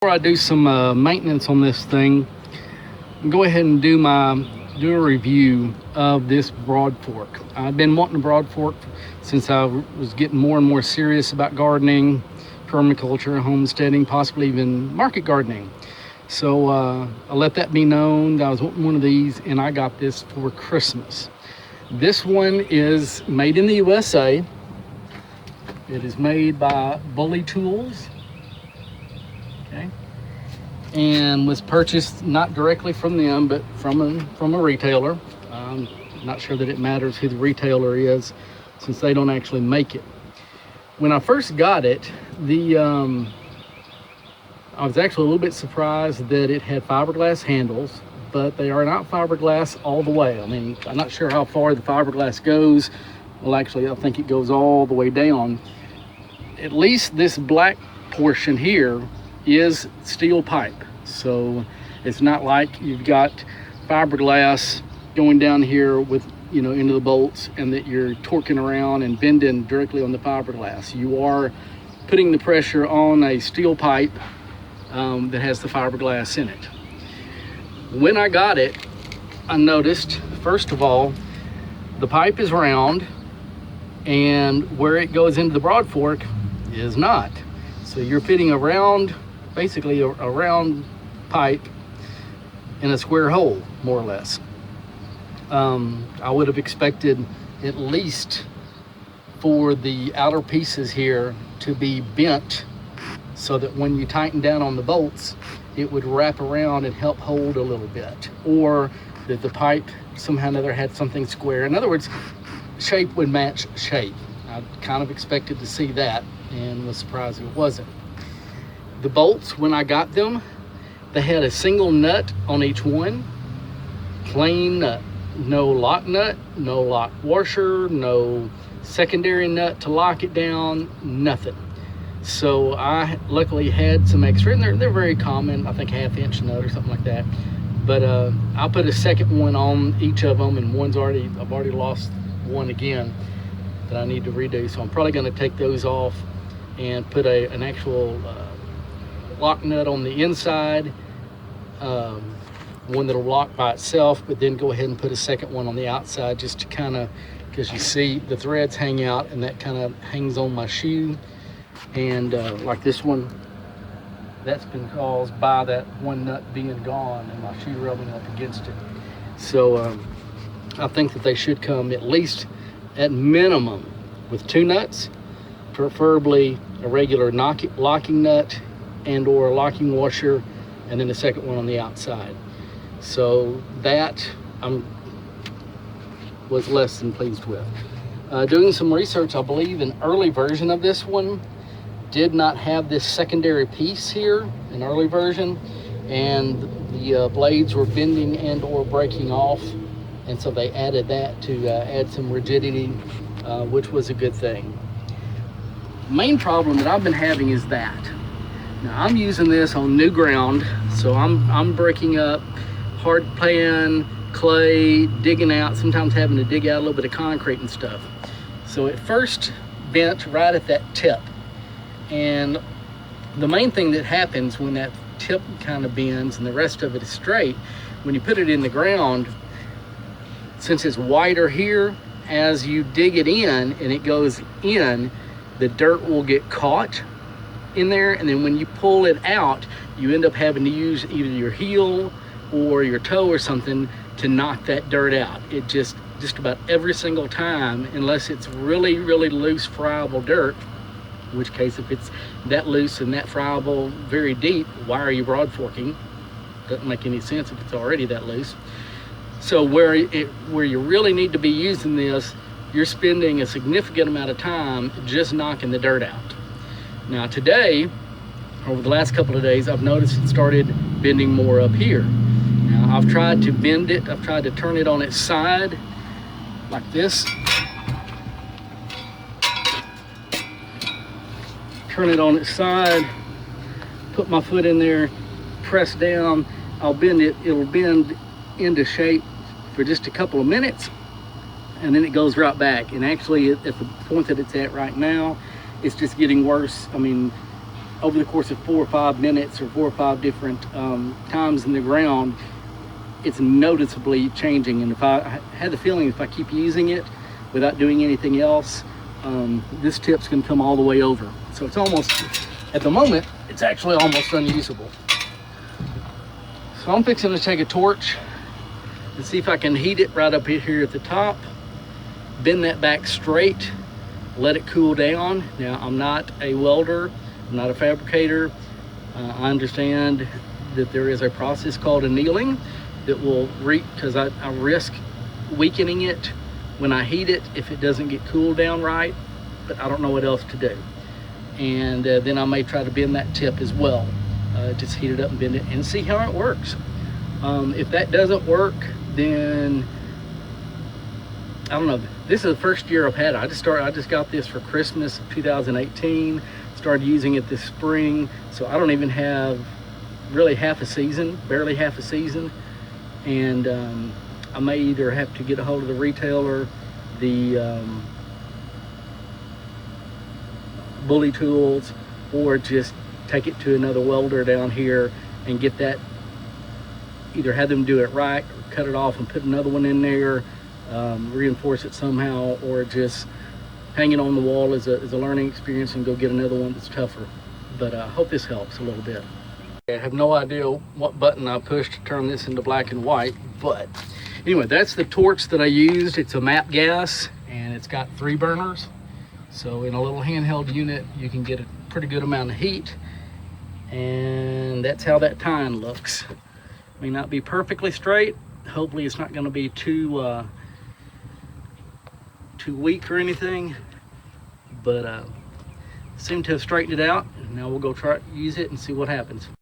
Before I do some maintenance on this thing, go ahead and do a review of this Broadfork. I've been wanting a Broadfork since I was getting more and more serious about gardening, permaculture, homesteading, possibly even market gardening. So I let that be known that I was wanting one of these, and I got this for Christmas. This one is made in the USA. It is made by Bully Tools. Okay, and was purchased not directly from them, but from a retailer. I'm not sure that it matters who the retailer is, since they don't actually make it. When I first got it, I was actually a little bit surprised that it had fiberglass handles, but they are not fiberglass all the way. I mean, I'm not sure how far the fiberglass goes. Well, actually, I think it goes all the way down. At least this black portion here is steel pipe, so it's not like you've got fiberglass going down here with, you know, into the bolts, and that you're torquing around and bending directly on the fiberglass. You are putting the pressure on a steel pipe that has the fiberglass in it. When I got it, I noticed, first of all, the pipe is round, and where it goes into the Broadfork is not. So you're fitting basically a round pipe in a square hole, more or less. I would have expected at least for the outer pieces here to be bent so that when you tighten down on the bolts, it would wrap around and help hold a little bit, or that the pipe somehow or another had something square. In other words, shape would match shape. I kind of expected to see that and was surprised it wasn't. The bolts, when I got them, they had a single nut on each one, plain nut. No lock nut, no lock washer, no secondary nut to lock it down, nothing. So I luckily had some extra, and they're very common, I think ½ inch nut or something like that. But I'll put a second one on each of them, and I've already lost one again that I need to redo. So I'm probably gonna take those off and put an actual lock nut on the inside, one that'll lock by itself, but then go ahead and put a second one on the outside, just to kind of, because you see the threads hang out, and that kind of hangs on my shoe. And like this one, that's been caused by that one nut being gone and my shoe rubbing up against it. So I think that they should come at least at minimum with 2 nuts, preferably a regular locking nut and or a locking washer, and then a second one on the outside. So that was less than pleased with. Doing some research, I believe an early version of this one did not have this secondary piece here, an early version, and the blades were bending and or breaking off, and so they added that to add some rigidity, which was a good thing. The main problem that I've been having is that. Now I'm using this on new ground, so I'm breaking up hard pan, clay, digging out, sometimes having to dig out a little bit of concrete and stuff. So it first bent right at that tip. And the main thing that happens when that tip kind of bends and the rest of it is straight, when you put it in the ground, since it's wider here, as you dig it in and it goes in, the dirt will get caught in there, and then when you pull it out, you end up having to use either your heel or your toe or something to knock that dirt out. It just about every single time, unless it's really, really loose, friable dirt, in which case if it's that loose and that friable, very deep, why are you broadforking? Doesn't make any sense if it's already that loose. So where you really need to be using this, you're spending a significant amount of time just knocking the dirt out. Now today, over the last couple of days, I've noticed it started bending more up here. Now I've tried to bend it, I've tried to turn it on its side like this. Turn it on its side, put my foot in there, press down, I'll bend it, it'll bend into shape for just a couple of minutes, and then it goes right back. And actually at the point that it's at right now, it's just getting worse. I mean, over the course of 4 or 5 minutes or 4 or 5 different times in the ground, it's noticeably changing. And if I had the feeling if I keep using it without doing anything else, this tip's gonna come all the way over. So it's almost, at the moment, it's actually almost unusable. So I'm fixing to take a torch and see if I can heat it right up here at the top, bend that back straight, let it cool down. Now, I'm not a welder, I'm not a fabricator. I understand that there is a process called annealing that will because I risk weakening it when I heat it if it doesn't get cooled down right, but I don't know what else to do. And then I may try to bend that tip as well. Just heat it up and bend it and see how it works. If that doesn't work, then I don't know. This is the first year I've had it. I just got this for Christmas of 2018. Started using it this spring, so I don't even have really half a season, barely half a season. And I may either have to get a hold of the retailer, the Bully Tools, or just take it to another welder down here and get that, either have them do it right or cut it off and put another one in there, reinforce it somehow, or just hang it on the wall as a learning experience and go get another one that's tougher. But I hope this helps a little bit. I have no idea what button I pushed to turn this into black and white, but anyway, that's the torch that I used. It's a MAP gas and it's got 3 burners. So in a little handheld unit, you can get a pretty good amount of heat, and that's how that tine looks. May not be perfectly straight. Hopefully it's not gonna be too weak or anything, but seem to have straightened it out. Now we'll go use it and see what happens.